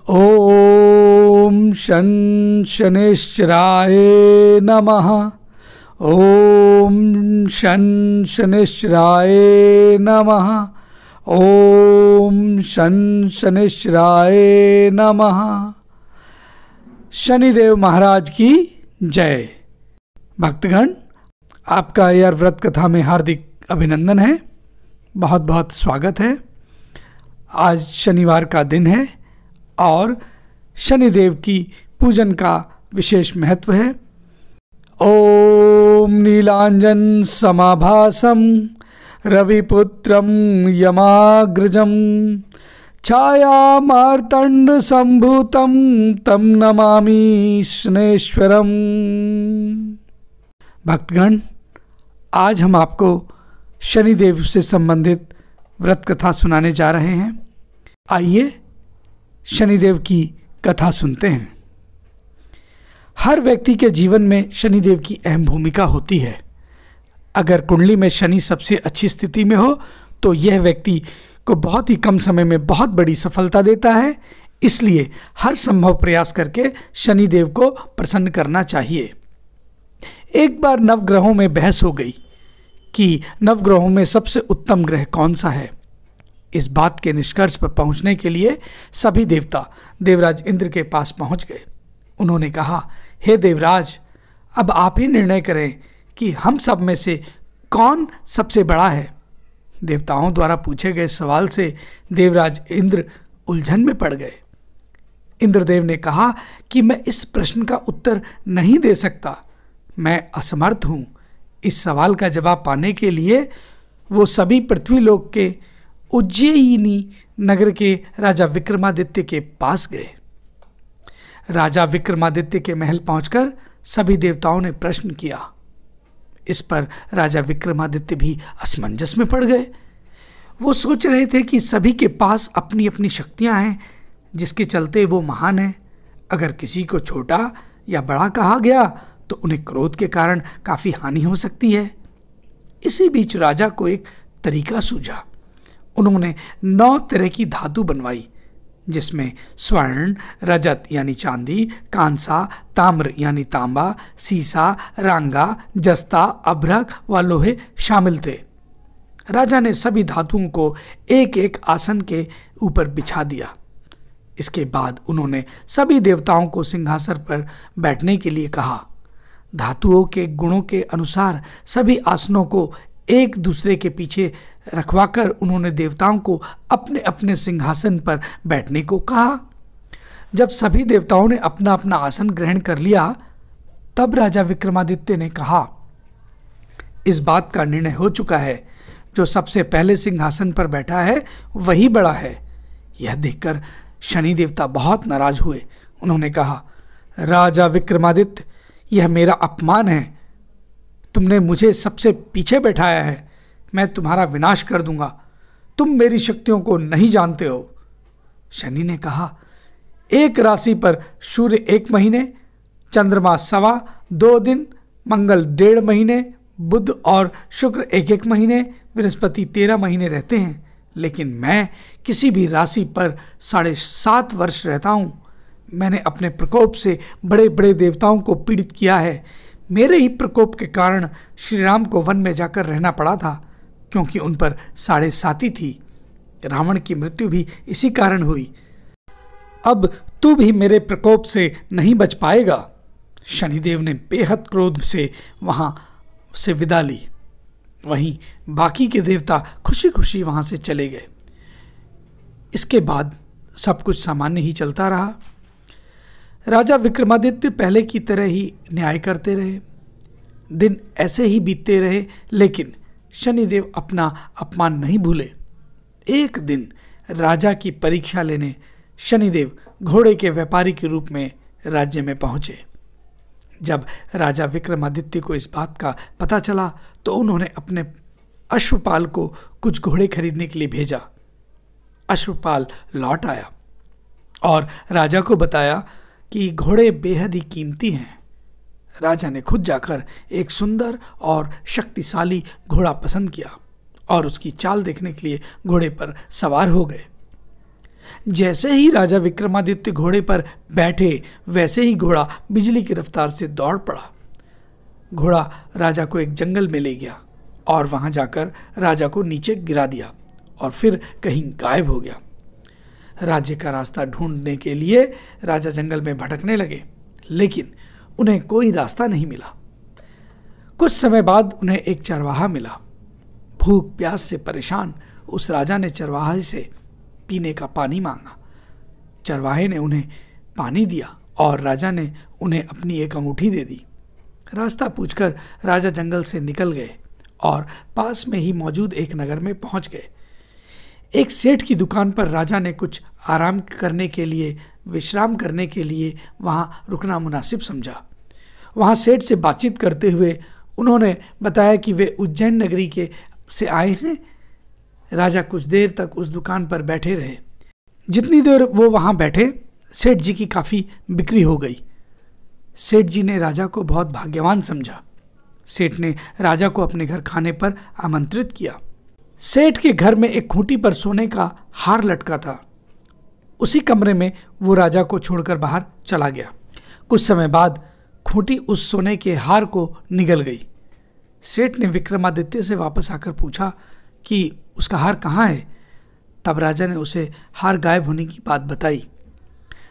ओम शं शनैश्चराय नमः। ओम शं शनैश्चराय नमः। ओम शं शनैश्चराय नमः। शनिदेव महाराज की जय। भक्तगण, आपका यह व्रत कथा में हार्दिक अभिनंदन है। बहुत बहुत स्वागत है। आज शनिवार का दिन है और शनिदेव की पूजन का विशेष महत्व है। ओम नीलांजन समाभासम रविपुत्रम यमाग्रजम छाया मार्तंड संभूतम तम नमामि शनैश्वरम। भक्तगण, आज हम आपको शनिदेव से संबंधित व्रत कथा सुनाने जा रहे हैं। आइए शनिदेव की कथा सुनते हैं। हर व्यक्ति के जीवन में शनिदेव की अहम भूमिका होती है। अगर कुंडली में शनि सबसे अच्छी स्थिति में हो तो यह व्यक्ति को बहुत ही कम समय में बहुत बड़ी सफलता देता है। इसलिए हर संभव प्रयास करके शनिदेव को प्रसन्न करना चाहिए। एक बार नवग्रहों में बहस हो गई कि नवग्रहों में सबसे उत्तम ग्रह कौन सा है। इस बात के निष्कर्ष पर पहुंचने के लिए सभी देवता देवराज इंद्र के पास पहुंच गए। उन्होंने कहा, हे देवराज, अब आप ही निर्णय करें कि हम सब में से कौन सबसे बड़ा है। देवताओं द्वारा पूछे गए सवाल से देवराज इंद्र उलझन में पड़ गए। इंद्रदेव ने कहा कि मैं इस प्रश्न का उत्तर नहीं दे सकता, मैं असमर्थ हूं। इस सवाल का जवाब पाने के लिए वो सभी पृथ्वीलोक के उज्जयिनी नगर के राजा विक्रमादित्य के पास गए। राजा विक्रमादित्य के महल पहुंचकर सभी देवताओं ने प्रश्न किया। इस पर राजा विक्रमादित्य भी असमंजस में पड़ गए। वो सोच रहे थे कि सभी के पास अपनी अपनी शक्तियां हैं जिसके चलते वो महान है। अगर किसी को छोटा या बड़ा कहा गया तो उन्हें क्रोध के कारण काफी हानि हो सकती है। इसी बीच राजा को एक तरीका सूझा। उन्होंने 9 तरह की धातु बनवाई, जिसमें स्वर्ण, रजत यानी चांदी, कांसा, ताम्र यानी तांबा, सीसा, रांगा, जस्ता, अभ्रक व लोहे शामिल थे। राजा ने सभी धातुओं को एक एक आसन के ऊपर बिछा दिया। इसके बाद उन्होंने सभी देवताओं को सिंहासन पर बैठने के लिए कहा। धातुओं के गुणों के अनुसार सभी आसनों को एक दूसरे के पीछे रखवाकर उन्होंने देवताओं को अपने अपने सिंहासन पर बैठने को कहा। जब सभी देवताओं ने अपना अपना आसन ग्रहण कर लिया, तब राजा विक्रमादित्य ने कहा, इस बात का निर्णय हो चुका है, जो सबसे पहले सिंहासन पर बैठा है वही बड़ा है। यह देखकर शनि देवता बहुत नाराज हुए। उन्होंने कहा, राजा विक्रमादित्य, यह मेरा अपमान है। तुमने मुझे सबसे पीछे बैठाया है। मैं तुम्हारा विनाश कर दूंगा। तुम मेरी शक्तियों को नहीं जानते हो। शनि ने कहा, एक राशि पर सूर्य 1 महीने, चंद्रमा 2.25 दिन, मंगल 1.5 महीने, बुध और शुक्र 1 महीने, बृहस्पति 13 महीने रहते हैं। लेकिन मैं किसी भी राशि पर 7.5 वर्ष रहता हूं। मैंने अपने प्रकोप से बड़े बड़े देवताओं को पीड़ित किया है। मेरे ही प्रकोप के कारण श्री राम को वन में जाकर रहना पड़ा था, क्योंकि उन पर 7.5 थी। रावण की मृत्यु भी इसी कारण हुई। अब तू भी मेरे प्रकोप से नहीं बच पाएगा। शनिदेव ने बेहद क्रोध से वहां से विदा ली। वहीं बाकी के देवता खुशी खुशी वहां से चले गए। इसके बाद सब कुछ सामान्य ही चलता रहा। राजा विक्रमादित्य पहले की तरह ही न्याय करते रहे। दिन ऐसे ही बीतते रहे, लेकिन शनिदेव अपना अपमान नहीं भूले। एक दिन राजा की परीक्षा लेने शनिदेव घोड़े के व्यापारी के रूप में राज्य में पहुंचे। जब राजा विक्रमादित्य को इस बात का पता चला तो उन्होंने अपने अश्वपाल को कुछ घोड़े खरीदने के लिए भेजा। अश्वपाल लौट आया और राजा को बताया कि घोड़े बेहद ही कीमती हैं। राजा ने खुद जाकर एक सुंदर और शक्तिशाली घोड़ा पसंद किया और उसकी चाल देखने के लिए घोड़े पर सवार हो गए। जैसे ही राजा विक्रमादित्य घोड़े पर बैठे, वैसे ही घोड़ा बिजली की रफ्तार से दौड़ पड़ा। घोड़ा राजा को एक जंगल में ले गया और वहां जाकर राजा को नीचे गिरा दिया और फिर कहीं गायब हो गया। राज्य का रास्ता ढूंढने के लिए राजा जंगल में भटकने लगे, लेकिन उन्हें कोई रास्ता नहीं मिला। कुछ समय बाद उन्हें एक चरवाहा मिला। भूख प्यास से परेशान उस राजा ने चरवाहे से पीने का पानी मांगा। चरवाहे ने उन्हें पानी दिया और राजा ने उन्हें अपनी एक अंगूठी दे दी। रास्ता पूछकर राजा जंगल से निकल गए और पास में ही मौजूद एक नगर में पहुंच गए। एक सेठ की दुकान पर राजा ने कुछ आराम करने के लिए, विश्राम करने के लिए वहां रुकना मुनासिब समझा। वहां सेठ से बातचीत करते हुए उन्होंने बताया कि वे उज्जैन नगरी के से आए हैं। राजा कुछ देर तक उस दुकान पर बैठे रहे। जितनी देर वो वहां बैठे, सेठ जी की काफ़ी बिक्री हो गई। सेठ जी ने राजा को बहुत भाग्यवान समझा। सेठ ने राजा को अपने घर खाने पर आमंत्रित किया। सेठ के घर में एक खूंटी पर सोने का हार लटका था। उसी कमरे में वो राजा को छोड़कर बाहर चला गया। कुछ समय बाद खूंटी उस सोने के हार को निगल गई। सेठ ने विक्रमादित्य से वापस आकर पूछा कि उसका हार कहाँ है। तब राजा ने उसे हार गायब होने की बात बताई।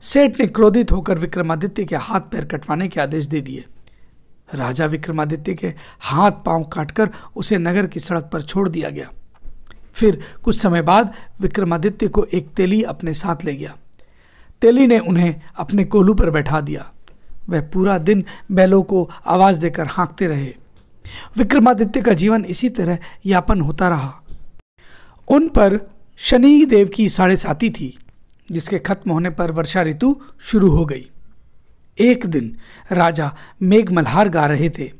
सेठ ने क्रोधित होकर विक्रमादित्य के हाथ पैर कटवाने के आदेश दे दिए। राजा विक्रमादित्य के हाथ पांव काटकर उसे नगर की सड़क पर छोड़ दिया गया। फिर कुछ समय बाद विक्रमादित्य को एक तेली अपने साथ ले गया। तेली ने उन्हें अपने कोलू पर बैठा दिया। वह पूरा दिन बैलों को आवाज देकर हाँकते रहे। विक्रमादित्य का जीवन इसी तरह यापन होता रहा। उन पर शनि देव की 7.5 थी, जिसके खत्म होने पर वर्षा ऋतु शुरू हो गई। एक दिन राजा मेघ मल्हार गा रहे थे।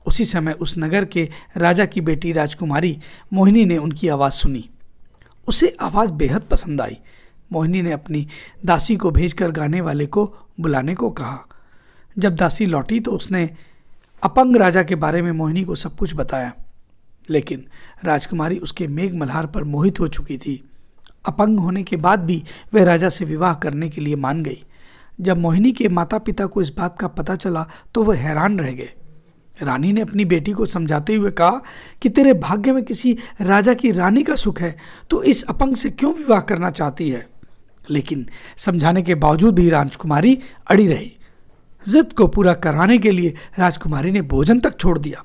उसी समय उस नगर के राजा की बेटी राजकुमारी मोहिनी ने उनकी आवाज़ सुनी। उसे आवाज़ बेहद पसंद आई। मोहिनी ने अपनी दासी को भेजकर गाने वाले को बुलाने को कहा। जब दासी लौटी तो उसने अपंग राजा के बारे में मोहिनी को सब कुछ बताया, लेकिन राजकुमारी उसके मेघ मल्हार पर मोहित हो चुकी थी। अपंग होने के बाद भी वह राजा से विवाह करने के लिए मान गई। जब मोहिनी के माता पिता को इस बात का पता चला तो वह हैरान रह गए। रानी ने अपनी बेटी को समझाते हुए कहा कि तेरे भाग्य में किसी राजा की रानी का सुख है, तो इस अपंग से क्यों विवाह करना चाहती है। लेकिन समझाने के बावजूद भी राजकुमारी अड़ी रही। जिद को पूरा कराने के लिए राजकुमारी ने भोजन तक छोड़ दिया।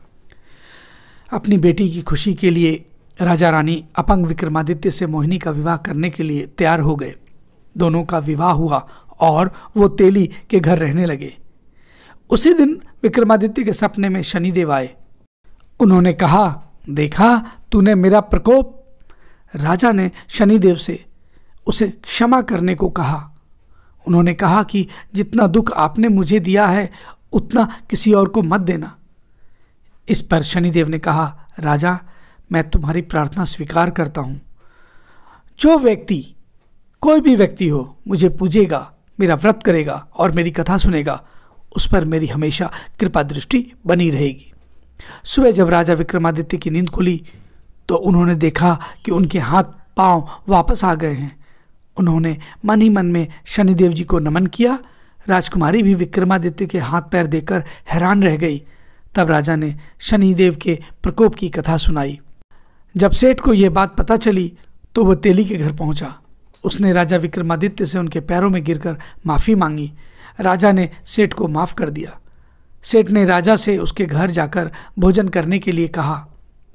अपनी बेटी की खुशी के लिए राजा रानी अपंग विक्रमादित्य से मोहिनी का विवाह करने के लिए तैयार हो गए। दोनों का विवाह हुआ और वो तेली के घर रहने लगे। उसी दिन विक्रमादित्य के सपने में शनिदेव आए। उन्होंने कहा, देखा तूने मेरा प्रकोप। राजा ने शनिदेव से उसे क्षमा करने को कहा। उन्होंने कहा कि जितना दुख आपने मुझे दिया है उतना किसी और को मत देना। इस पर शनिदेव ने कहा, राजा मैं तुम्हारी प्रार्थना स्वीकार करता हूँ। जो व्यक्ति, कोई भी व्यक्ति हो, मुझे पूजेगा, मेरा व्रत करेगा और मेरी कथा सुनेगा, उस पर मेरी हमेशा कृपा दृष्टि बनी रहेगी। सुबह जब राजा विक्रमादित्य की नींद खुली तो उन्होंने देखा कि उनके हाथ पांव वापस आ गए हैं। उन्होंने मन ही मन में शनिदेव जी को नमन किया। राजकुमारी भी विक्रमादित्य के हाथ पैर देखकर हैरान रह गई। तब राजा ने शनिदेव के प्रकोप की कथा सुनाई। जब सेठ को यह बात पता चली तो वह तेली के घर पहुंचा। उसने राजा विक्रमादित्य से उनके पैरों में गिरकर माफ़ी मांगी। राजा ने सेठ को माफ़ कर दिया। सेठ ने राजा से उसके घर जाकर भोजन करने के लिए कहा।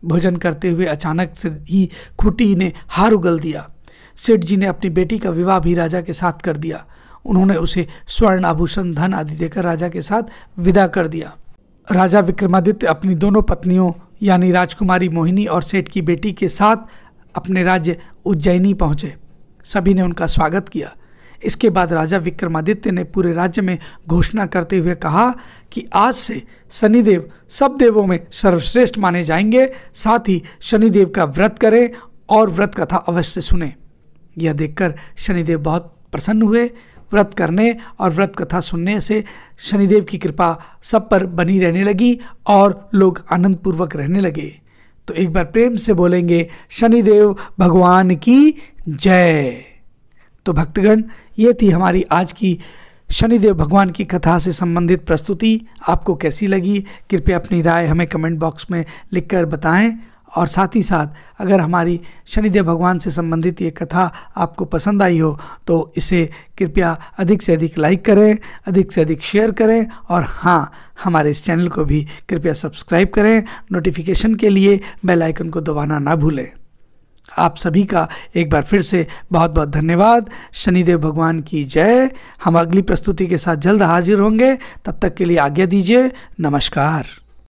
भोजन करते हुए अचानक से ही खूंटी ने हार उगल दिया। सेठ जी ने अपनी बेटी का विवाह भी राजा के साथ कर दिया। उन्होंने उसे स्वर्ण आभूषण, धन आदि देकर राजा के साथ विदा कर दिया। राजा विक्रमादित्य अपनी दोनों पत्नियों यानी राजकुमारी मोहिनी और सेठ की बेटी के साथ अपने राज्य उज्जैनी पहुँचे। सभी ने उनका स्वागत किया। इसके बाद राजा विक्रमादित्य ने पूरे राज्य में घोषणा करते हुए कहा कि आज से शनिदेव सब देवों में सर्वश्रेष्ठ माने जाएंगे। साथ ही शनिदेव का व्रत करें और व्रत कथा अवश्य सुने। यह देखकर शनिदेव बहुत प्रसन्न हुए। व्रत करने और व्रत कथा सुनने से शनिदेव की कृपा सब पर बनी रहने लगी और लोग आनंद पूर्वक रहने लगे। तो एक बार प्रेम से बोलेंगे, शनिदेव भगवान की जय। तो भक्तगण, ये थी हमारी आज की शनिदेव भगवान की कथा से संबंधित प्रस्तुति। आपको कैसी लगी कृपया अपनी राय हमें कमेंट बॉक्स में लिखकर बताएं। और साथ ही साथ अगर हमारी शनिदेव भगवान से संबंधित ये कथा आपको पसंद आई हो तो इसे कृपया अधिक से अधिक लाइक करें, अधिक से अधिक शेयर करें, और हाँ, हमारे इस चैनल को भी कृपया सब्सक्राइब करें। नोटिफिकेशन के लिए बेल आइकन को दबाना ना भूलें। आप सभी का एक बार फिर से बहुत बहुत धन्यवाद। शनिदेव भगवान की जय। हम अगली प्रस्तुति के साथ जल्द हाजिर होंगे। तब तक के लिए आज्ञा दीजिए। नमस्कार।